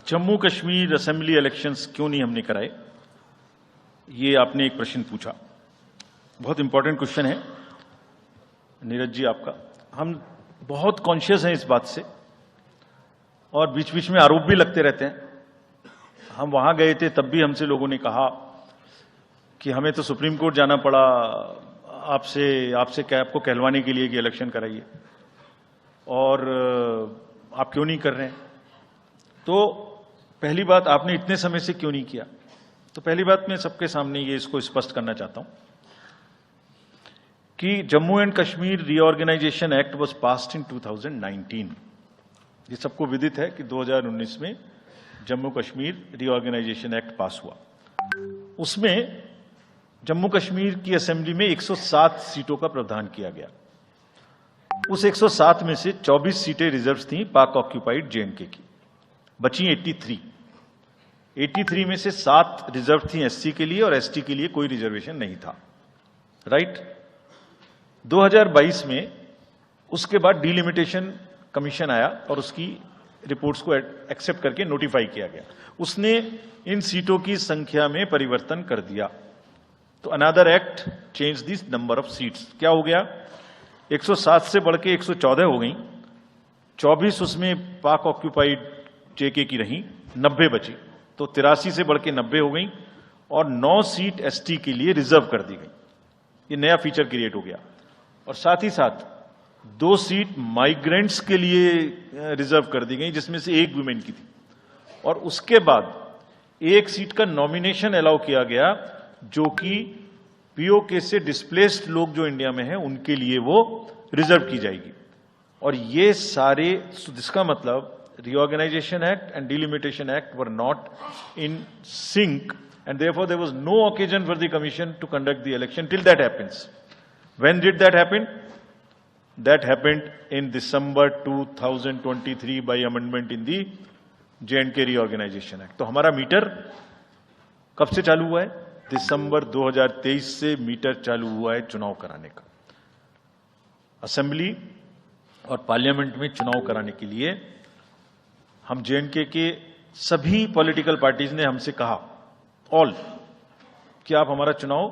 Jammu Kashmir assembly elections क्यों नहीं हमने कराए, ये आपने एक प्रश्न पूछा। बहुत इंपॉर्टेंट क्वेश्चन है नीरज जी आपका। हम बहुत कॉन्शियस हैं इस बात से और बीच बीच में आरोप भी लगते रहते हैं। हम वहां गए थे तब भी हमसे लोगों ने कहा कि हमें तो सुप्रीम कोर्ट जाना पड़ा आपसे क्या आपको कहलवाने के लिए कि इलेक्शन कराइए, और आप क्यों नहीं कर रहे हैं। तो पहली बात, आपने इतने समय से क्यों नहीं किया। तो पहली बात मैं सबके सामने ये इसको स्पष्ट करना चाहता हूं कि Jammu and Kashmir reorganisation act was passed in 2019। ये सबको विदित है कि 2019 में Jammu Kashmir reorganisation act pass हुआ। उसमें जम्मू कश्मीर की असेंबली में 107 सीटों का प्रावधान किया गया। उस 107 में से 24 सीटें रिजर्व थीं पाक ऑक्यूपाइड जेएंडके की, बची 83 में से 7 रिजर्व थी एससी के लिए और एसटी के लिए कोई रिजर्वेशन नहीं था। राइट। 2022 में उसके बाद डिलिमिटेशन कमीशन आया और उसकी रिपोर्ट्स को एक्सेप्ट करके नोटिफाई किया गया। उसने इन सीटों की संख्या में परिवर्तन कर दिया। तो another act change this number of seats. क्या हो गया, 107 से बढ़ के 114 हो गई, 24 उसमें पाक ऑक्यूपाइड जेके की रही, 90 बची, तो 83 से बढ़ के 90 हो गई और 9 सीट एसटी के लिए रिजर्व कर दी गई। ये नया फीचर क्रिएट हो गया। और साथ ही साथ 2 सीट माइग्रेंट्स के लिए रिजर्व कर दी गई, जिसमें से 1 वुमेन की थी। और उसके बाद 1 सीट का नॉमिनेशन अलाउ किया गया, जो कि पीओके से डिस्प्लेस्ड लोग जो इंडिया में हैं उनके लिए वो रिजर्व की जाएगी। और ये सारे, जिसका मतलब Reorganization Act and Delimitation Act were not in sync, and therefore there was no occasion for the Commission to conduct the election till that happens. When did that happen? That happened in December 2023 by amendment in the J&K Reorganization Act. तो हमारा metre कब से चालू हुआ है? दिसंबर 2023 से metre चालू हुआ है चुनाव कराने का। असेंबली और पार्लियामेंट में चुनाव कराने के लिए हम जेएंडके के सभी पॉलिटिकल पार्टीज ने हमसे कहा, ऑल, कि आप हमारा चुनाव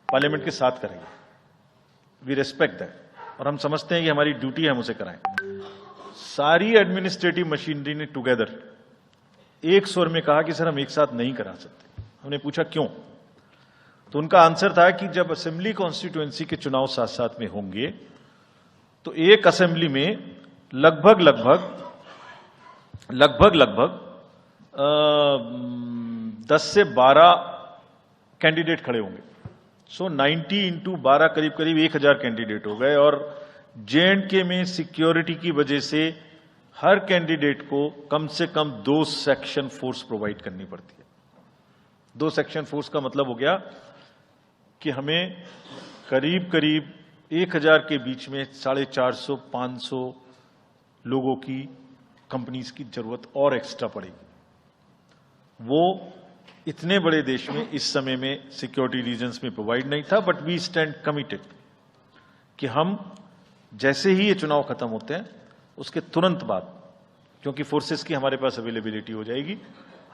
पार्लियामेंट के साथ करेंगे। वी रेस्पेक्ट दैट और हम समझते हैं कि हमारी ड्यूटी है हम उसे कराएं। सारी एडमिनिस्ट्रेटिव मशीनरी ने टुगेदर एक स्वर में कहा कि सर हम एक साथ नहीं करा सकते। हमने पूछा क्यों, तो उनका आंसर था कि जब असेंबली कॉन्स्टिट्यूएंसी के चुनाव साथ साथ में होंगे तो एक असेंबली में लगभग 10 से 12 कैंडिडेट खड़े होंगे। सो 90 इंटू 12 करीब 1000 कैंडिडेट हो गए। और जेएंडके में सिक्योरिटी की वजह से हर कैंडिडेट को कम से कम 2 सेक्शन फोर्स प्रोवाइड करनी पड़ती है। 2 सेक्शन फोर्स का मतलब हो गया कि हमें करीब 1000 के बीच में 450-500 लोगों की कंपनीज की जरूरत और एक्स्ट्रा पड़ेगी। वो इतने बड़े देश में इस समय में सिक्योरिटी रीजंस में प्रोवाइड नहीं था। बट वी स्टैंड कमिटेड कि हम जैसे ही ये चुनाव खत्म होते हैं उसके तुरंत बाद, क्योंकि फोर्सेस की हमारे पास अवेलेबिलिटी हो जाएगी,